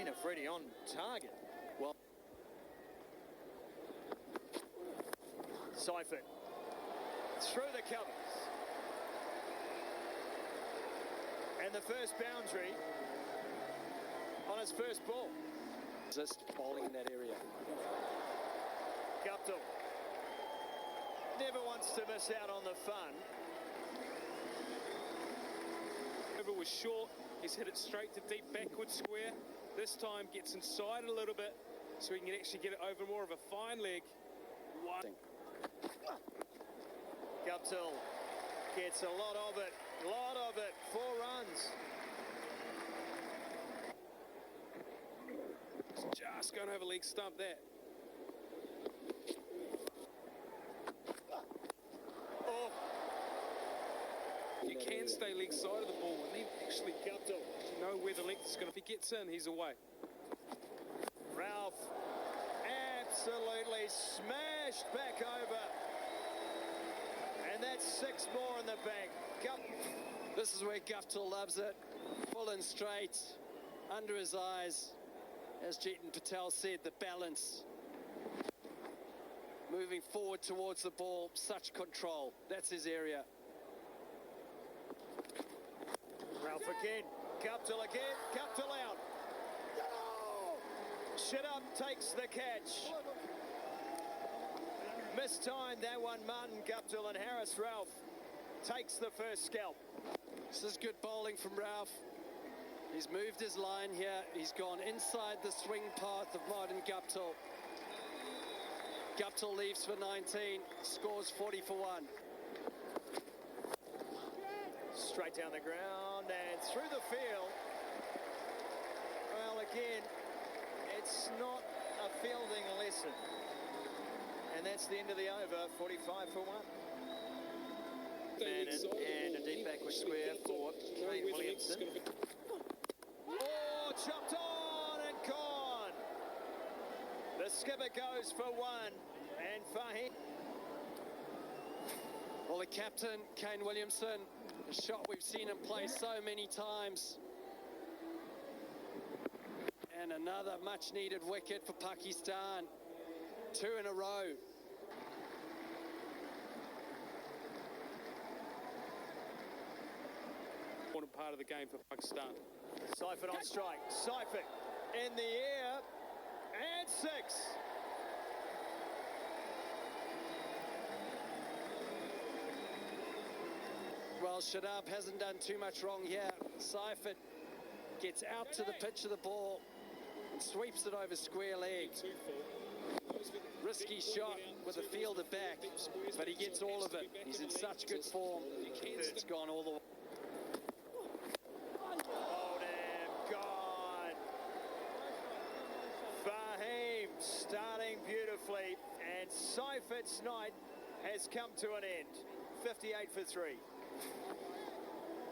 Lena Freddie on target. Well, Seifert through the covers. And the first boundary on his first ball. Just bowling in that area. Guptill never wants to miss out on the fun. Over was short. He's hit it straight to deep backward square. This time gets inside a little bit so he can actually get it over more of a fine leg. Guptill gets a lot of it. 4 runs. Just going over leg stump that. Oh. You can stay leg side of the ball and then actually Guptill. know where the length is going. If he gets in, he's away. Ralph absolutely smashed back over. And that's 6 more in the bank. This is where Guptill loves it. Full and straight, under his eyes. As Jeetan Patel said, the balance. Moving forward towards the ball, such control. That's his area. Ralph again, Guptill again, Guptill out. Shiddup takes the catch. Mistimed that one, Martin Guptill, and Harris Ralph takes the first scalp. This is good bowling from Ralph. He's moved his line here. He's gone inside the swing path of Martin Guptill. Guptill leaves for 19, scores 40 for 1. Straight down the ground and through the field. Well, again, it's not a fielding lesson. And that's the end of the over, 45 for 1. And a deep backward square for Kane Williamson. Oh, chopped on and gone. The skipper goes for 1. And Fahim. Well, the captain, Kane Williamson, a shot we've seen him play so many times. And another much-needed wicket for Pakistan. 2 in a row. Important part of the game for Pakistan. Seifert on strike. Seifert in the air. And 6. Well, Shadab hasn't done too much wrong here. Seifert gets out to the pitch of the ball and sweeps it over square leg. Risky shot with the fielder back, but he gets all of it. He's in such good form. It's gone all the way. Oh, damn, gone. Fahim starting beautifully, and Seifert's night has come to an end. 58 for 3.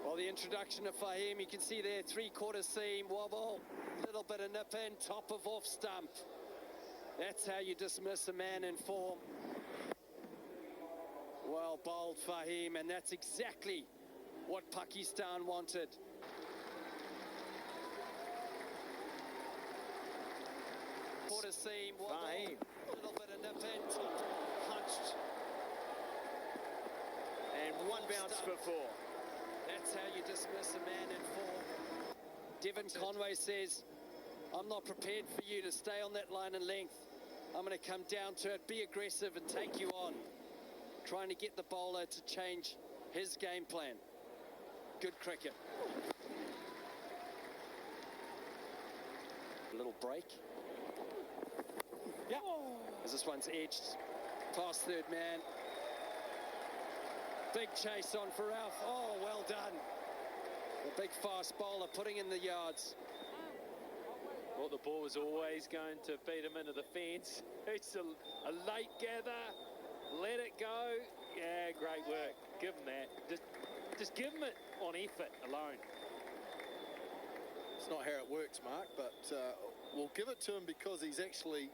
Well, the introduction of Fahim, you can see there, 3/4 seam, wobble, little bit of nip in, top of off stump. That's how you dismiss a man in form. Well bowled, Fahim, and that's exactly what Pakistan wanted. Quarter seam, wobble, Fahim. little bit of nip in, top, punched. And 1 bounce for 4. That's how you dismiss a man in form. Devon Conway says, I'm not prepared for you to stay on that line and length. I'm going to come down to it, be aggressive and take you on. Trying to get the bowler to change his game plan. Good cricket. A little break. Yeah. As this one's edged past third man. Big chase on for Ralph. Oh, well done. The big fast bowler putting in the yards. Well, the ball was always going to beat him into the fence. It's a late gather. Let it go. Yeah, great work. Give him that. Just give him it on effort alone. It's not how it works, Mark, but we'll give it to him because he's actually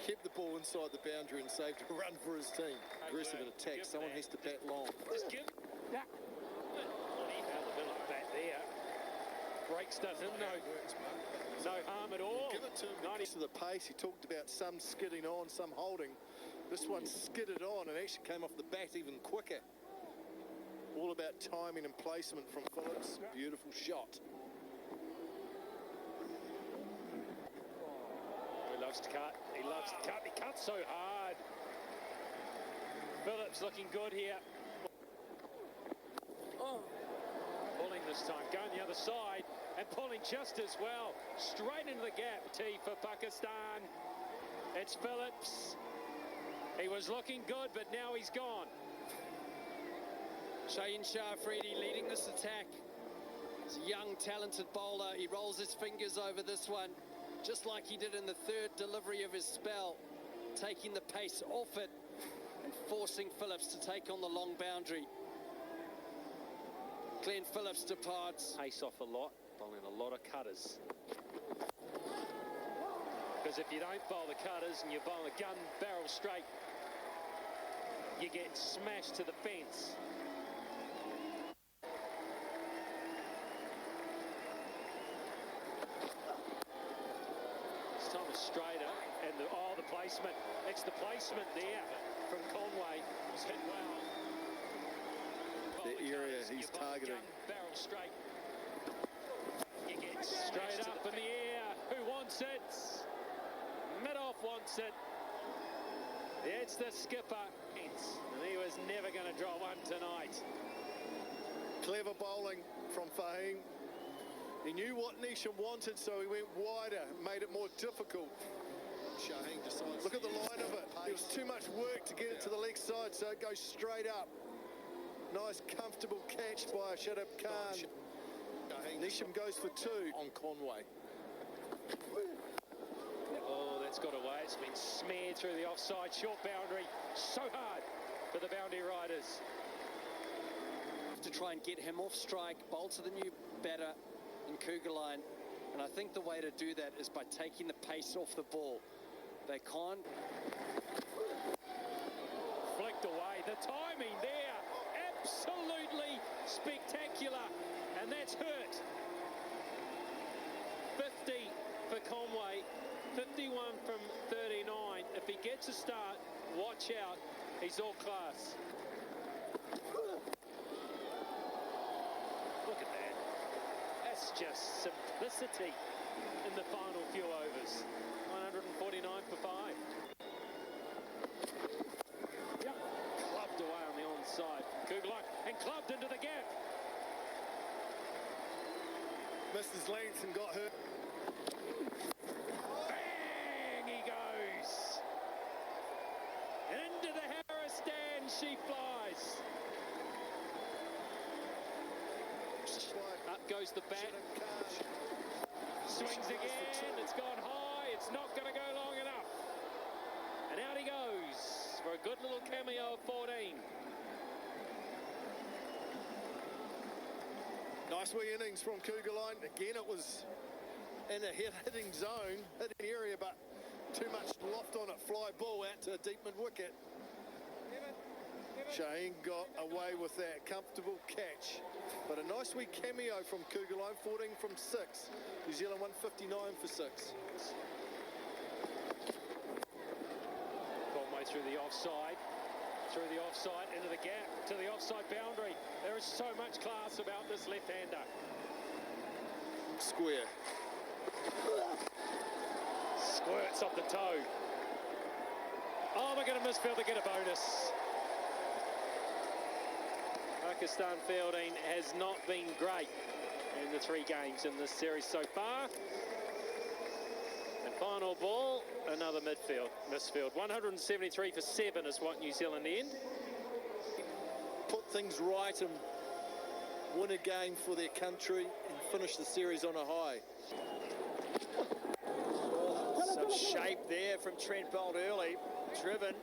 kept the ball inside the boundary and saved a run for his team. Aggressive in attack. Someone has to bat long. Just give that on effort. Bat there. Great breaks does him no harm at all. Give it to him because of the pace. He talked about some skidding on, some holding. This one skidded on and actually came off the bat even quicker. All about timing and placement from Phillips. Beautiful shot. He loves to cut. He loves to cut. He cuts so hard. Phillips looking good here. Pulling this time, going the other side and pulling just as well. Straight into the gap. T for Pakistan. It's Phillips. He was looking good, but now he's gone. Shaheen Shah Afridi leading this attack. He's a young, talented bowler. He rolls his fingers over this one, just like he did in the third delivery of his spell, taking the pace off it and forcing Phillips to take on the long boundary. Glenn Phillips departs. Pace off a lot, bowling a lot of cutters. Because if you don't bowl the cutters and you bowl a gun barrel straight, you get smashed to the fence. This time is straighter, and the placement. It's the placement there from Conway. It's hit well. The area he's targeting. Barrel straight. You get straight up in the air. Who wants it? Midoff wants it. It's the skipper. And he was never going to draw one tonight. Clever bowling from Fahim. He knew what Nisham wanted, so he went wider, made it more difficult. Shaheen decides. Look at the line of it. It was too much work to get it to the leg side, so it goes straight up. Nice, comfortable catch by Shadab Khan. Nisham goes for two on Conway. Oh, that's got away. It's been smeared through the offside. Short boundary. So hard for the boundary riders. To try and get him off strike, bowl to the new batter in Kugelheim. And I think the way to do that is by taking the pace off the ball. They can't. Flicked away. The timing there. Absolutely spectacular. And that's hurt. 50 for Conway. 51 from 39. If he gets a start, watch out. He's all class. Look at that. That's just simplicity in the final few overs. 149 for 5. Yep. Clubbed away on the onside. Kugelheim and clubbed into the gap. Missed his length and got hurt. Bang! He goes. And into the Harris stand she flies. Up goes the bat. Swings again. It's gone high. It's not going to go long enough. And out he goes for a good little cameo of 14. Nice wee innings from Kugelheim. Again, it was in the hitting zone, hitting area, but too much loft on it. Fly ball out to a deep mid wicket. Shaheen got away with that comfortable catch. But a nice wee cameo from Kugelheim, 14 from 6. New Zealand 159 for 6. Conway through the offside. Through the offside, into the gap, to the offside boundary. There is so much class about this left-hander. Square. Squirts off the toe. Oh, we're going to misfield to get a bonus. Pakistan fielding has not been great in the 3 games in this series so far. And final ball, another misfield. 173 for 7 is what New Zealand end. Put things right and win a game for their country and finish the series on a high. Some shape there from Trent Bolt early. Driven.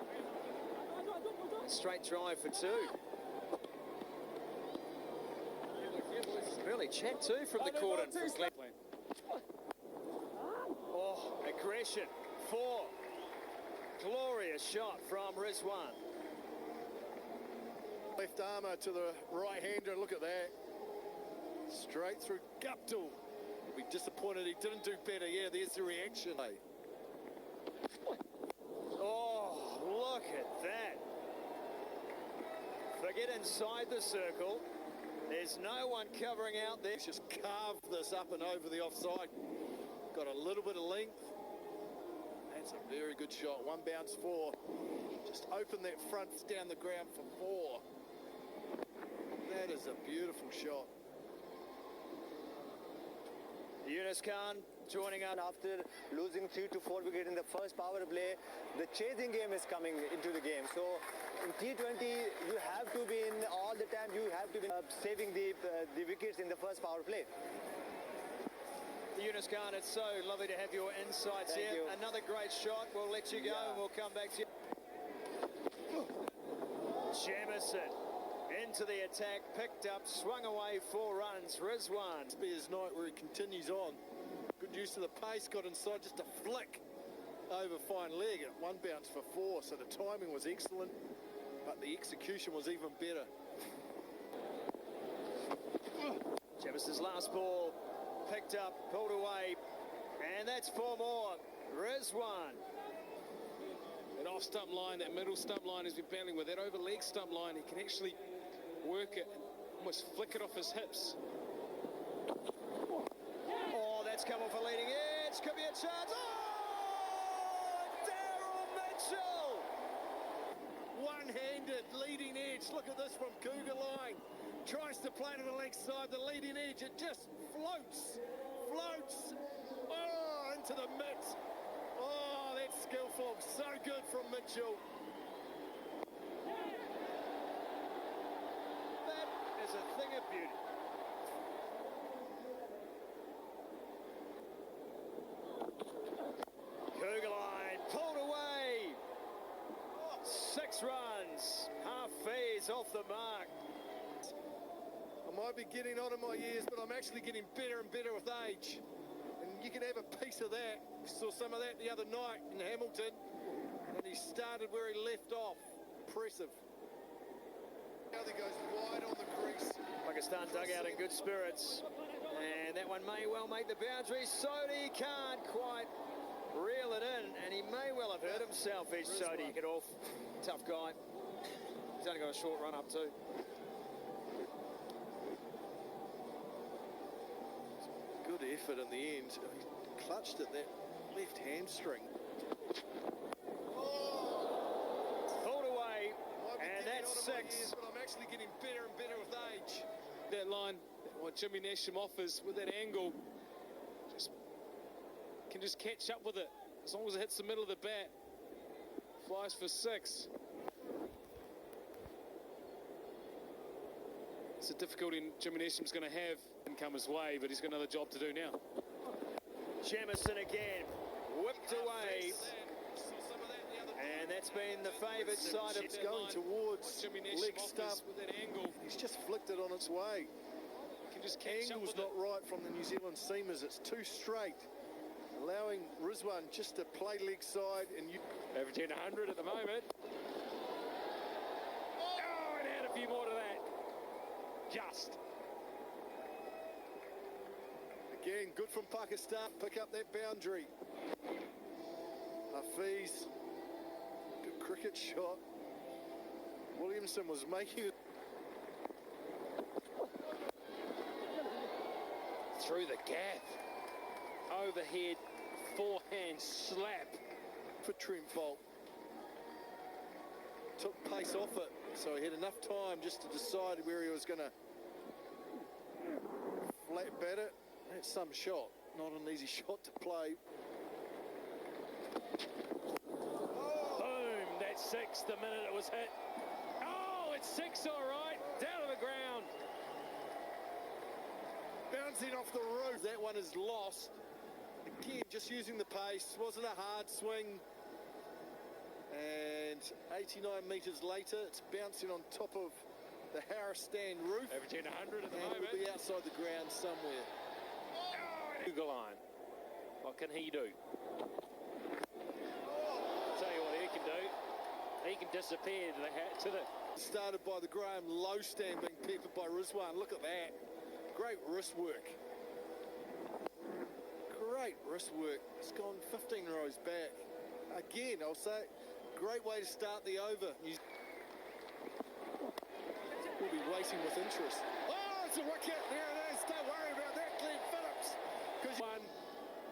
Straight drive for 2. Really chat too from the cordon from Glenn. Oh, aggression. 4. Glorious shot from Rizwan. Left armour to the right hander. Look at that. Straight through Guptill. He'll be disappointed he didn't do better. Yeah, there's the reaction. Oh, look at that. Forget inside the circle. There's no one covering out there. He's just carved this up and over the offside. Got a little bit of length. That's a very good shot. One bounce 4. Just open that front down the ground for 4. That is a beautiful shot. Yunus Khan joining us. After losing 3 to 4 wickets in the first power play, the chasing game is coming into the game. So in T20, you have to be in all the time. You have to be saving the wickets in the first power play. Yunus Khan, it's so lovely to have your insights Thank here. you. Another great shot. We'll let you go and we'll come back to you. Jamison into the attack, picked up, swung away 4 runs. Rizwan. It's be his night where he continues on. Good use of the pace, got inside, just a flick over fine leg. One bounce for 4, so the timing was excellent, but the execution was even better. Jamison's last ball picked up, pulled away, and that's 4 more. Rizwan. That off stump line, that middle stump line has been battling with. That over leg stump line, he can actually work it, almost flick it off his hips. Oh, that's come off a leading edge. Could be a chance. Oh, Daryl Mitchell. One-handed leading edge. Look at this from Cougar line. Tries to play to the leg side, the leading edge. It just floats. Oh, into the mitt. Oh, that's skillful. So good from Mitchell. That is a thing of beauty. Cougar line pulled away. 6 runs. Hafiz off the mark. I might be getting on in my years, but I'm actually getting better and better with age. And you can have a piece of that. We saw some of that the other night in Hamilton. And he started where he left off. Impressive. Now he goes wide on the crease. Pakistan dug out in good spirits. And that one may well make the boundary. Sodhi can't quite reel it in. And he may well have hurt himself, Ish Sodhi. Get off. Tough guy. He's only got a short run up too. Good effort in the end. He clutched at that left hamstring. Pulled away, and that's 6. Years, but I'm actually getting better and better with age. That line, what Jimmy Nasham offers with that angle, can just catch up with it. As long as it hits the middle of the bat, flies for 6. It's a difficulty Jimmy Nasham's going to have and come his way, but he's got another job to do now. Jamison again, whipped away, and that's been the favoured side of It's going towards Jimmy leg Nasham stump. offers with that angle. He's just flicked it on its way. Can just catch up Angle's with not it. right from the New Zealand seamers. It's too straight, allowing Rizwan just to play leg side and you. Averaging 100 at the moment. Oh, and add a few more to that. Just. Again, good from Pakistan. Pick up that boundary. Hafiz, good cricket shot. Williamson was making it. Through the gap. Overhead, forehand slap. For Trent Bolt. Took pace off it, so he had enough time just to decide where he was going to flat bat it. That's some shot, not an easy shot to play. Boom, that's 6 the minute it was hit. Oh, it's 6 all right, down to the ground. Bouncing off the roof, that one is lost. Again, just using the pace, wasn't a hard swing. And 89 metres later, it's bouncing on top of the Harris stand roof. Averaging 100 at the And moment. it'll be outside the ground somewhere. Cougar line. What can he do? Tell you what he can do. He can disappear to the Started by the Graham low stand being peppered by Rizwan. Look at that. Great wrist work. wrist work. It's gone 15 rows back. Again, I'll say, great way to start the over. We'll be waiting with interest. Oh, it's a wicket. There it is. Don't worry about that, Glenn Phillips. One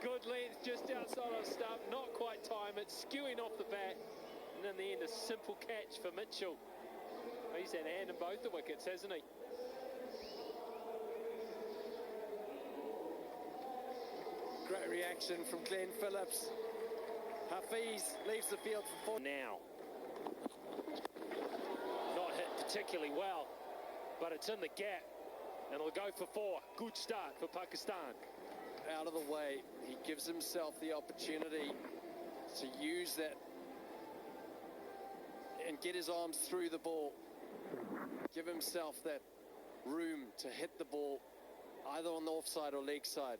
good length just outside of stump, not quite time it, skewing off the bat, and in the end a simple catch for Mitchell. He's had a hand in both the wickets, hasn't he? Great reaction from Glenn Phillips. Hafiz leaves the field for 4. Now. Not hit particularly well, but it's in the gap, and it'll go for 4. Good start for Pakistan. Out of the way, he gives himself the opportunity to use that and get his arms through the ball. Give himself that room to hit the ball either on the offside or leg side.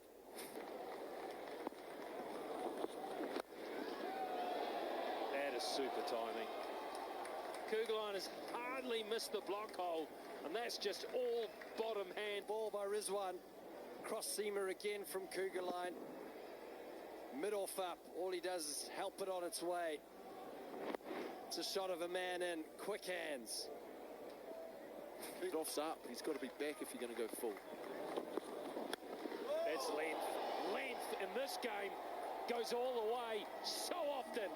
That is super timing. Kugelheim has hardly missed the block hole, and that's just all bottom hand. Ball by Rizwan. Cross seamer again from Kugelheim. Mid-off up. All he does is help it on its way. It's a shot of a man in. Quick hands. Off's up. He's got to be back if you're going to go full. That's length. Length in this game goes all the way so often.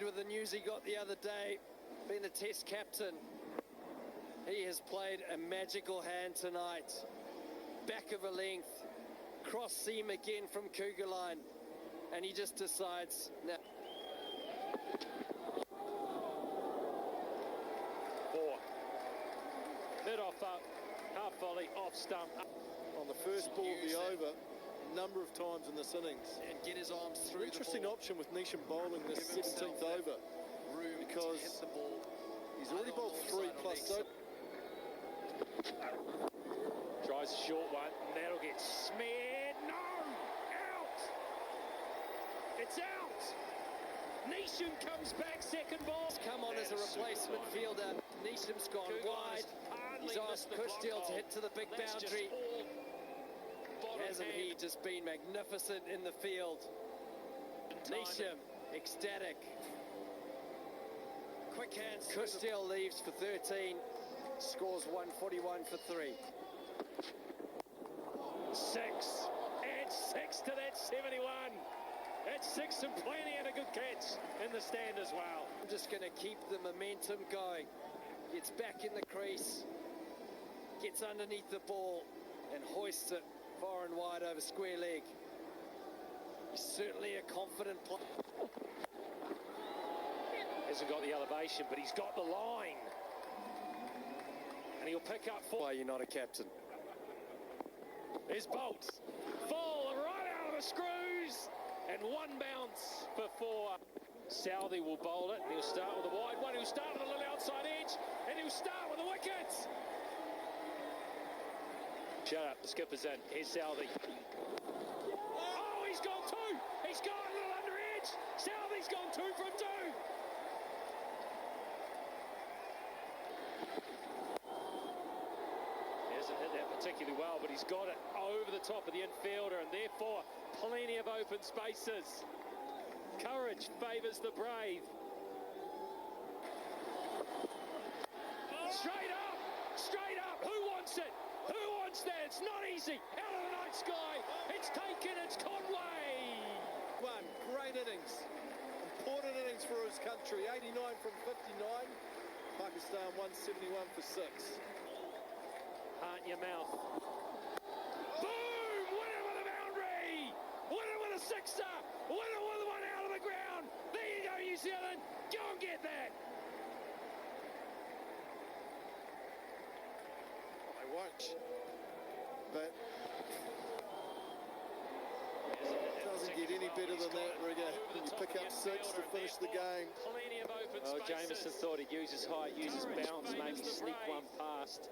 With the news he got the other day, being a test captain, he has played a magical hand tonight. Back of a length, cross seam again from Kugelheim, and he just decides now. 4. Mid off up, half volley, off stump. On the first ball of the over, a number of times in this innings. And get his arms through Interesting the ball. option with Nisham bowling this Give himself 17th that over, room because to hit the ball. he's already bowled 3 plus. So Tries a short one, and that'll get smeared. No! Out! It's out! Nisham comes back, second ball. Come on as a replacement fielder. Nisham's gone wide. He's asked Kushtil to hit to the big boundary. Hasn't he just been magnificent in the field? Nisham, ecstatic. Quick hands. Kushtil leaves for 13. Scores 141 for 3. 6. Add 6 to that 71. That's 6 and plenty, and a good catch in the stand as well. I'm just going to keep the momentum going. Gets back in the crease. Gets underneath the ball and hoists it far and wide over square leg. He's certainly a confident player. Hasn't got the elevation, but he's got the line. And he'll pick up 4. Why are you not a captain? His bolts fall right out of the screws, and 1 bounce for 4. Southey will bowl it. He'll start with a wide one. He'll start with a little outside edge, and he'll start with the wickets. Shut up, the skipper's in. Here's Southey. Oh, he's gone 2. He's gone a little under edge. Southey's gone 2 from 2. He hasn't hit that particularly well, but he's got it over the top of the infielder, and therefore plenty of open spaces. Courage favours the brave. Straight up! Straight up! Who wants it? Who wants that? It's not easy. Out of the night sky. It's taken. It's Conway. great innings. Important innings for his country. 89 from 59. Pakistan 171 for 6. Heart in your mouth. Boom! Winner with a boundary! Winner with a sixer! Winner with one out of the ground! There you go, New Zealand! Go and get that! They won't. But doesn't get any better than that, Rigger. You pick up 6 to finish the game. Well, Jameson thought he'd use his height, use his bounce, maybe sneak one past.